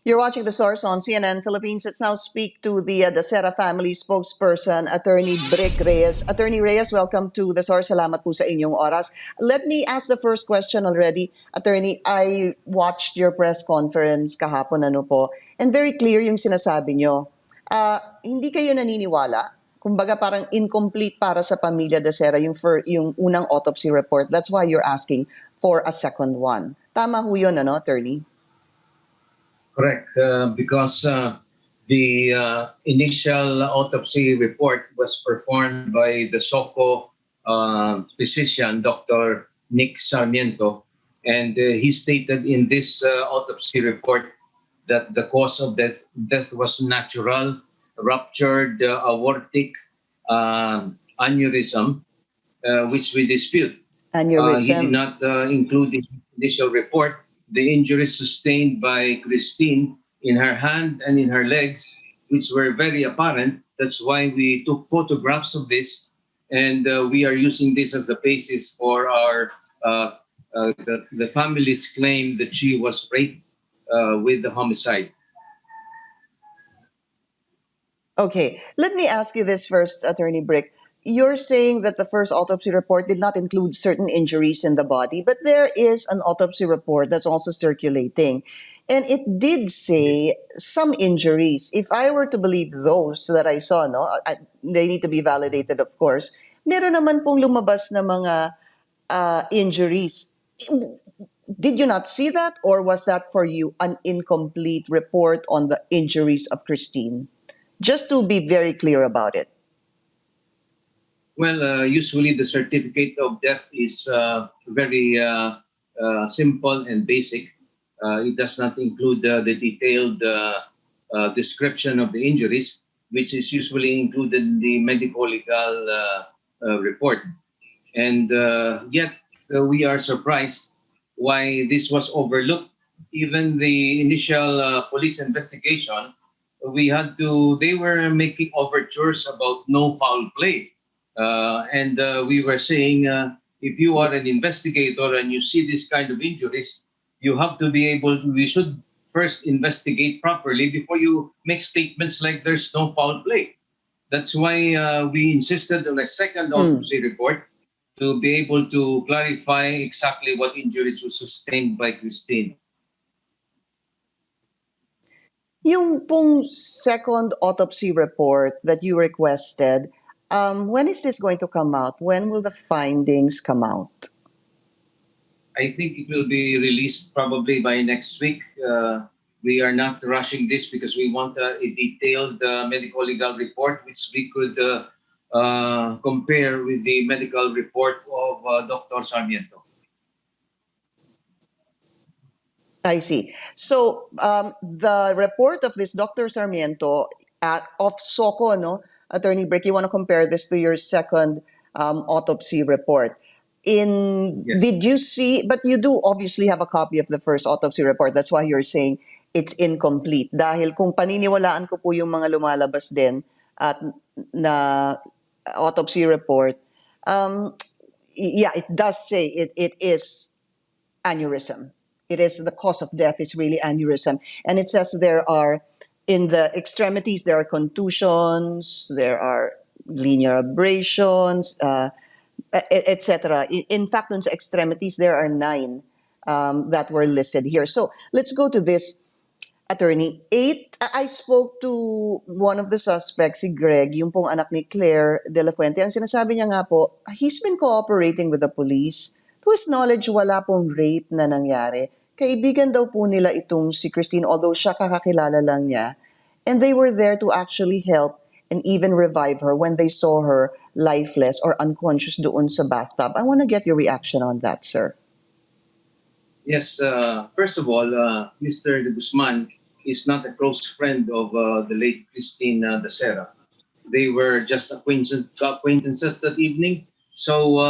You're watching The Source on CNN Philippines. Let's now speak to the Dacera family spokesperson, Attorney Reyes. Attorney Reyes, welcome to The Source. Salamat po sa inyong oras. Let me ask the first question already. Attorney, I watched your press conference kahapon, and very clear yung sinasabi nyo. Hindi kayo naniniwala. Kumbaga parang incomplete para sa pamilya Dacera yung unang autopsy report. That's why you're asking for a second one. Tama ho yun, Attorney? Correct, because the initial autopsy report was performed by the SOCO physician, Dr. Nick Sarmiento, and he stated in this autopsy report that the cause of death was natural, ruptured aortic aneurysm, which we dispute. Aneurysm. He did not include in the initial report the injuries sustained by Christine in her hand and in her legs, which were very apparent. That's why we took photographs of this, and we are using this as the basis for our the family's claim that she was raped with the homicide. Okay, let me ask you this first, Attorney Brick. You're saying that the first autopsy report did not include certain injuries in the body, but there is an autopsy report that's also circulating. And it did say some injuries. If I were to believe those that I saw, they need to be validated, of course. Meron naman pong lumabas na mga injuries. Did you not see that, or was that for you an incomplete report on the injuries of Christine? Just to be very clear about it. Well, usually the certificate of death is very simple and basic. It does not include the detailed description of the injuries, which is usually included in the medico-legal report. And yet we are surprised why this was overlooked. Even the initial police investigation, they were making overtures about no foul play. And we were saying, if you are an investigator and you see this kind of injuries, you have to be we should first investigate properly before you make statements like there's no foul play. That's why we insisted on a second autopsy report to be able to clarify exactly what injuries were sustained by Christine. Yung pong second autopsy report that you requested, when is this going to come out? When will the findings come out? I think it will be released probably by next week. We are not rushing this because we want a detailed medico-legal report, which we could compare with the medical report of Dr. Sarmiento. I see. So the report of this Dr. Sarmiento of SOCO, Attorney Brick, you want to compare this to your second autopsy report. Yes. Did you see, but you do obviously have a copy of the first autopsy report. That's why you're saying it's incomplete. Dahil kung paniniwalaan ko po yung mga lumalabas din at na autopsy report, it does say it is aneurysm. It is the cause of death is really aneurysm. And it says there are, in the extremities, there are contusions, there are linear abrasions, etc. In fact, on the extremities, there are 9 that were listed here. So let's go to this, Attorney. 8, I spoke to one of the suspects, si Greg, yung pong anak ni Claire de la Fuente. Ang sinasabi niya nga po, he's been cooperating with the police. To his knowledge, wala pong rape na nangyari. Kaibigan daw po nila itong si Christine, although siya kakakilala lang niya. And they were there to actually help and even revive her when they saw her lifeless or unconscious doon sa bathtub. I want to get your reaction on that, sir. Yes, first of all, Mr. De Guzman is not a close friend of the late Christine Dacera. They were just acquaintances that evening. So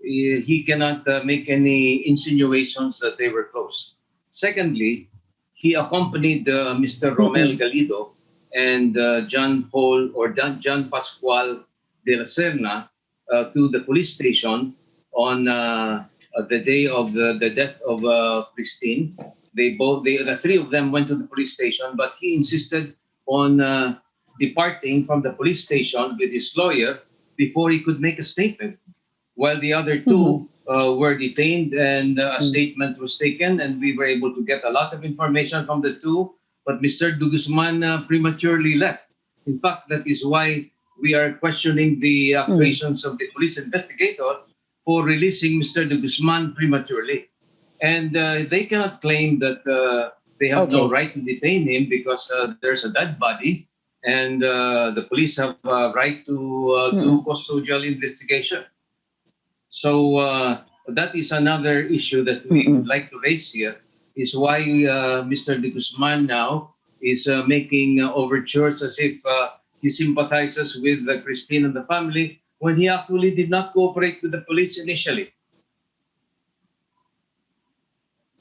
he cannot make any insinuations that they were close. Secondly, he accompanied Mr. Romel Galido and John Pascual de la Serna to the police station on the day of the death of Christine. The three of them went to the police station, but he insisted on departing from the police station with his lawyer before he could make a statement, while the other two were detained and a statement was taken, and we were able to get a lot of information from the two, but Mr. De Guzman prematurely left. In fact, that is why we are questioning the actions of the police investigator for releasing Mr. De Guzman prematurely. And they cannot claim that they have no right to detain him because there's a dead body, and the police have a right to do custodial investigation. So that is another issue that we would like to raise here, is why Mr. De Guzman now is making overtures as if he sympathizes with Christine and the family, when he actually did not cooperate with the police initially.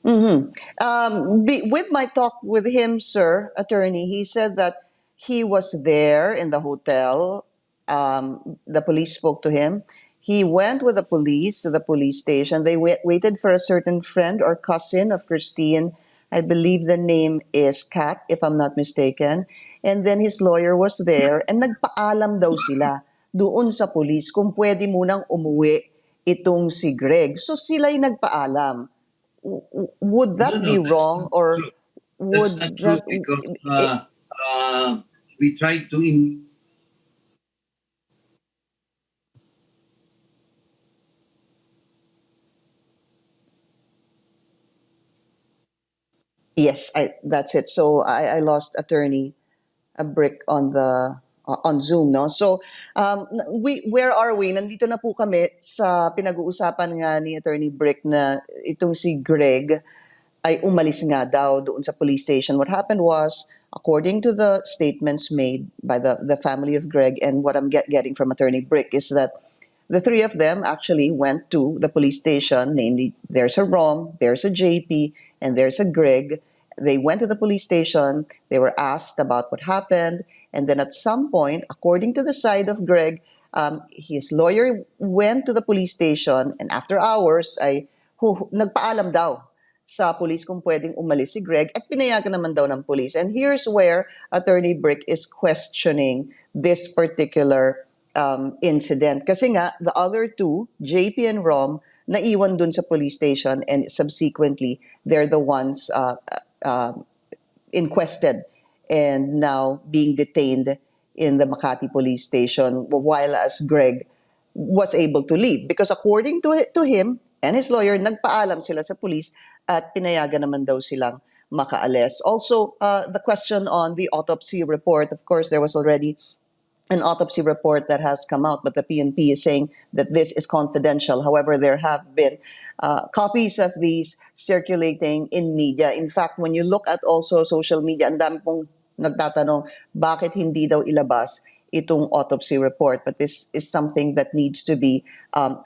With my talk with him, sir, attorney, he said that he was there in the hotel. The police spoke to him. He went with the police to the police station. They waited for a certain friend or cousin of Christine. I believe the name is Kat, if I'm not mistaken. And then his lawyer was there, and nagpaalam daw sila doon sa police kung pwede munang umuwi itong si Greg. So sila'y nagpaalam. Would that be wrong, or would That's not true, that because we tried to yes, that's it. So I lost attorney a brick on the on Zoom, no? So where are we? Nandito na po kami sa pinag-uusapan nga ni Attorney Brick na itong si Greg ay umalis nga daw doon sa police station. What happened was, according to the statements made by the family of Greg, and what I'm getting from Attorney Brick, is that the three of them actually went to the police station, namely there's a Rom, there's a JP, and there's a Greg. They went to the police station, they were asked about what happened, and then at some point, according to the side of Greg, his lawyer went to the police station, and after hours ay nagpaalam daw sa police kung pwedeng umalis si Greg, at pinayagan naman daw ng police. And here's where Attorney Brick is questioning this particular incident. Kasi nga, the other two, JP and Rom, naiwan dun sa police station, and subsequently, they're the ones inquested and now being detained in the Makati police station, while as Greg was able to leave. Because according to him and his lawyer, nagpaalam sila sa police at pinayagan naman daw silang makaalis. Also, the question on the autopsy report, of course, there was already an autopsy report that has come out, but the PNP is saying that this is confidential. However, there have been copies of these circulating in media. In fact, when you look at also social media, ang dami pong nagtatanong, bakit hindi daw ilabas itong autopsy report? But this is something that needs to be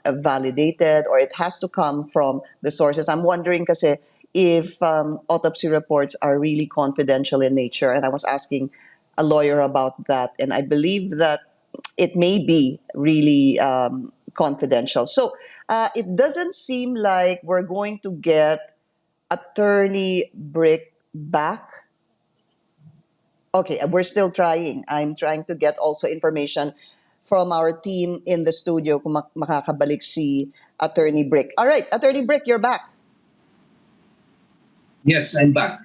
validated, or it has to come from the sources. I'm wondering kasi if autopsy reports are really confidential in nature, and I was asking a lawyer about that, and I believe that it may be really confidential. So it doesn't seem like we're going to get Attorney Brick back. Okay, we're still trying. I'm trying to get also information from our team in the studio kung makakabalik si Attorney Brick. All right, Attorney Brick, you're back. Yes, I'm back.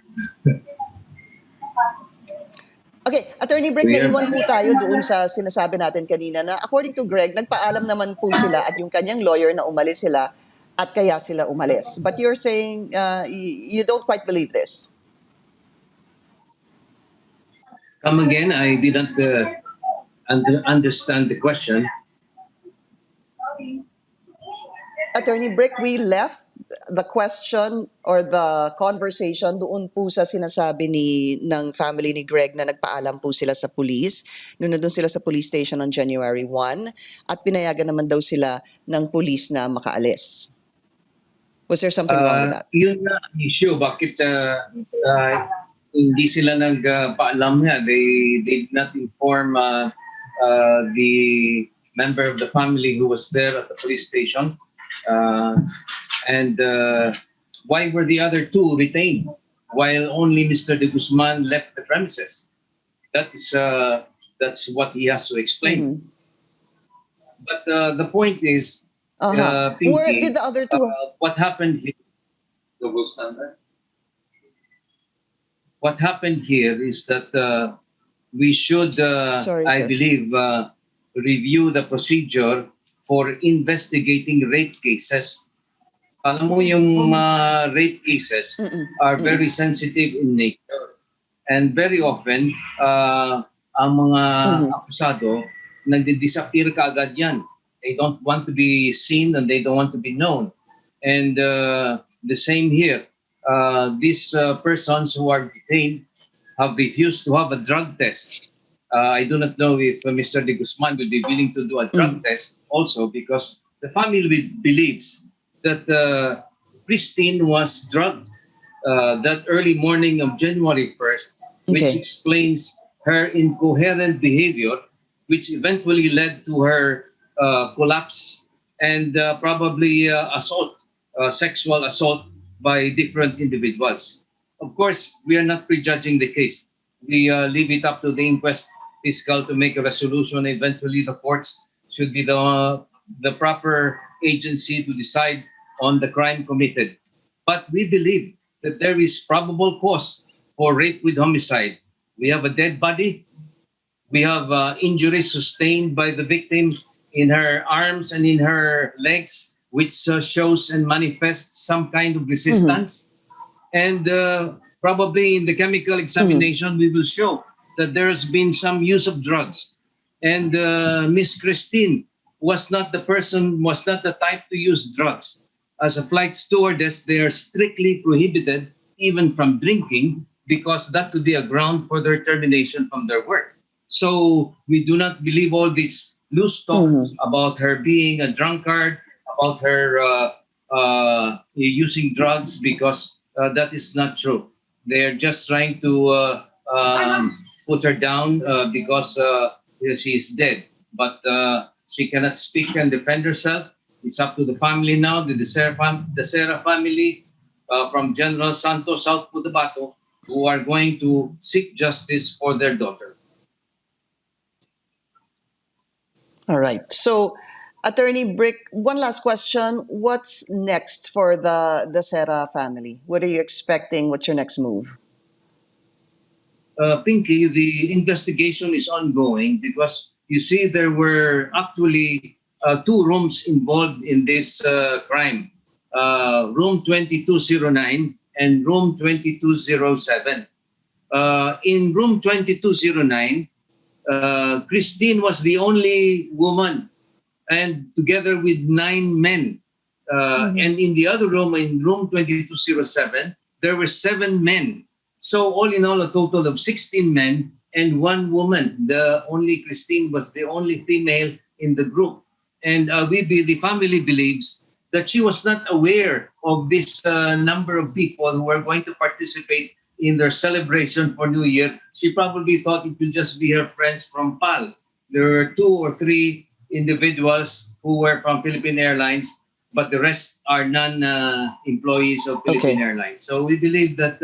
Okay, Attorney Brick, naiwan po tayo doon sa sinasabi natin kanina na according to Greg, nagpaalam naman po sila at yung kanyang lawyer na umalis sila at kaya sila umalis. But you're saying you don't quite believe this. Come again, I didn't understand the question. Attorney Brick, we left the question or the conversation doon po sa sinasabi ng family ni Greg na nagpaalam po sila sa police. Noon na doon sila sa police station on January 1 at pinayagan naman daw sila ng police na makaalis. Was there something wrong with that? Yun na ang issue. Bakit hindi sila nagpaalam niya? They did not inform the member of the family who was there at the police station. And why were the other two retained? while only Mr. De Guzman left the premises. That's what he has to explain. Mhm. But the point is, Uh-huh. Where did Pinky, the other two? what happened here? What happened here is that we should, Sorry, I sir. believe, review the procedure for investigating rape cases. Alam mo yung rape cases Mm-mm. are Mm-mm. very sensitive in nature. And very often, ang mga Mhm. akusado, nagdi-disappear kaagad yan. They don't want to be seen and they don't want to be known. And the same here. These persons who are detained have refused to have a drug test. I do not know if Mr. De Guzman will be willing to do a drug Mm. test also because the family believes that Christine was drugged that early morning of January 1st, which Okay. explains her incoherent behavior, which eventually led to her collapse and probably assault, sexual assault by different individuals. Of course, we are not prejudging the case. We leave it up to the inquest fiscal to make a resolution. Eventually, the courts should be the proper agency to decide on the crime committed. But we believe that there is probable cause for rape with homicide. We have a dead body. We have injuries sustained by the victim in her arms and in her legs, which shows and manifests some kind of Mhm. resistance. And probably in the chemical Mhm. examination, we will show that there has been some use of drugs. And Miss Christine was not the type to use drugs. As a flight stewardess, they are strictly prohibited even from drinking because that could be a ground for their termination from their work. So we do not believe all this loose talk Mhm. about her being a drunkard, about her using drugs because that is not true. They are just trying to put her down because she is dead. But she cannot speak and defend herself. It's up to the family now, the Dacera family from General Santos, South Cotabato, who are going to seek justice for their daughter. All right. So, Attorney Brick, one last question. What's next for the Serra family? What are you expecting? What's your next move? Pinky, the investigation is ongoing because you see there were actually two rooms involved in this crime. Room 2209 and room 2207. In room 2209, Christine was the only woman and together with 9 men. And in the other room, in room 2207, there were 7 men. So all in all, a total of 16 men and 1 woman. Christine was the only female in the group. And the family believes that she was not aware of this number of people who were going to participate in their celebration for New Year. She probably thought it would just be her friends from PAL. There were 2 or 3 individuals who were from Philippine Airlines, but the rest are non-employees of Philippine Okay. Airlines. So we believe that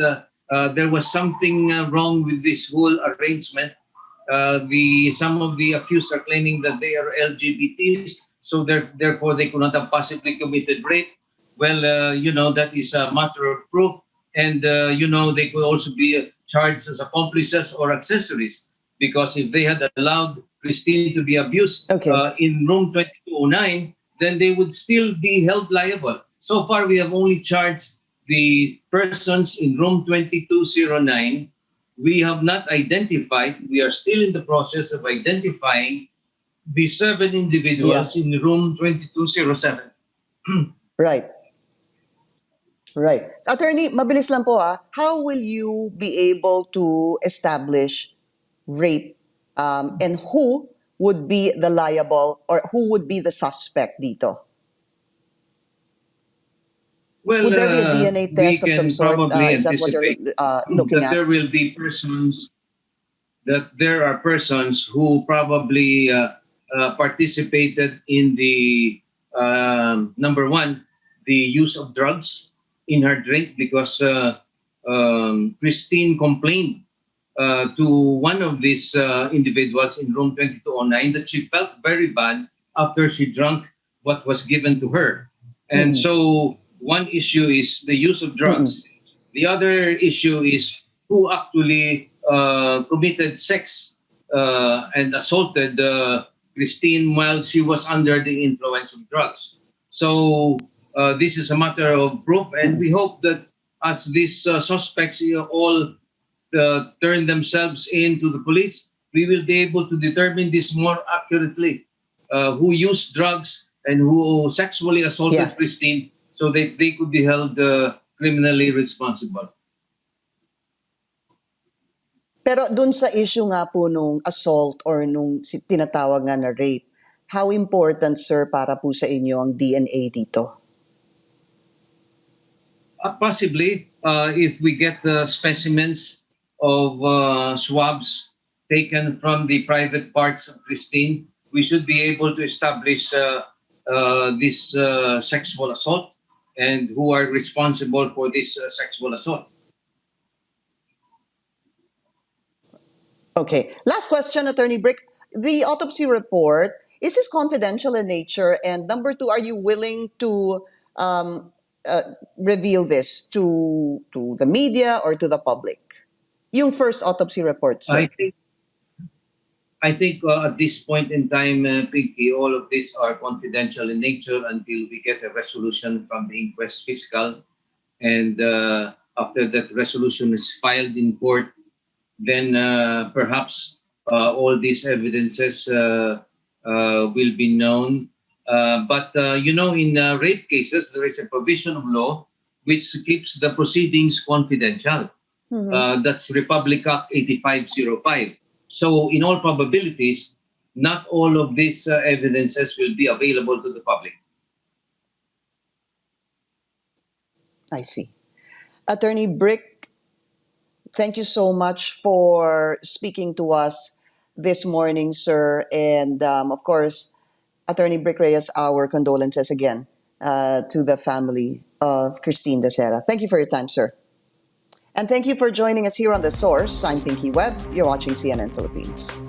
there was something wrong with this whole arrangement. Some of the accused are claiming that they are LGBTs, so therefore they could not have possibly committed rape. Well, that is a matter of proof, and they could also be charged as accomplices or accessories because if they had allowed Christine to be abused Okay. in room 2209, then they would still be held liable. So far, we have only charged the persons in room 2209. We have not identified, we are still in the process of identifying the 7 Yeah. individuals in room 2207. Right. Right. Attorney, mabilis lang po ah. How will you be able to establish rape and who would be the liable or who would be the suspect dito? Well, Would there be a DNA we test of some can sort? probably Is that what you're anticipate looking that at? there will be persons that there are persons who probably participated in the number one, the use of drugs in her drink because Christine complained to one of these individuals in room 2209 that she felt very bad after she drank what was given to her. And so one issue is the use of drugs. The other issue is who actually committed sex and assaulted Christine while she was under the influence of drugs. So this is a matter of proof, and we hope that as these suspects all turn themselves into the police, we will be able to determine this more accurately. Who used drugs and who sexually assaulted Christine, so that they could be held criminally responsible. Pero dun sa issue nga po nung assault or nung tinatawag nga na rape, how important, sir, para po sa inyo ang DNA dito? Possibly, if we get specimens of swabs taken from the private parts of Christine, we should be able to establish this sexual assault and who are responsible for this sexual assault. Okay. Last question, Attorney Brick. The autopsy report, is this confidential in nature? And number two, are you willing to reveal this to the media or to the public? Yung first autopsy report, sir. I think at this point in time, Pinky, all of these are confidential in nature until we get a resolution from the inquest fiscal. And after that resolution is filed in court, then perhaps all these evidences will be known. But in rape cases, there is a provision of law which keeps the proceedings confidential. That's Republic Act 8505. So in all probabilities, not all of these evidences will be available to the public. I see. Attorney Brick, thank you so much for speaking to us this morning, sir. And of course, Attorney Brick Reyes, our condolences again to the family of Christine Dacera. Thank you for your time, sir. And thank you for joining us here on The Source. I'm Pinky Webb. You're watching CNN Philippines.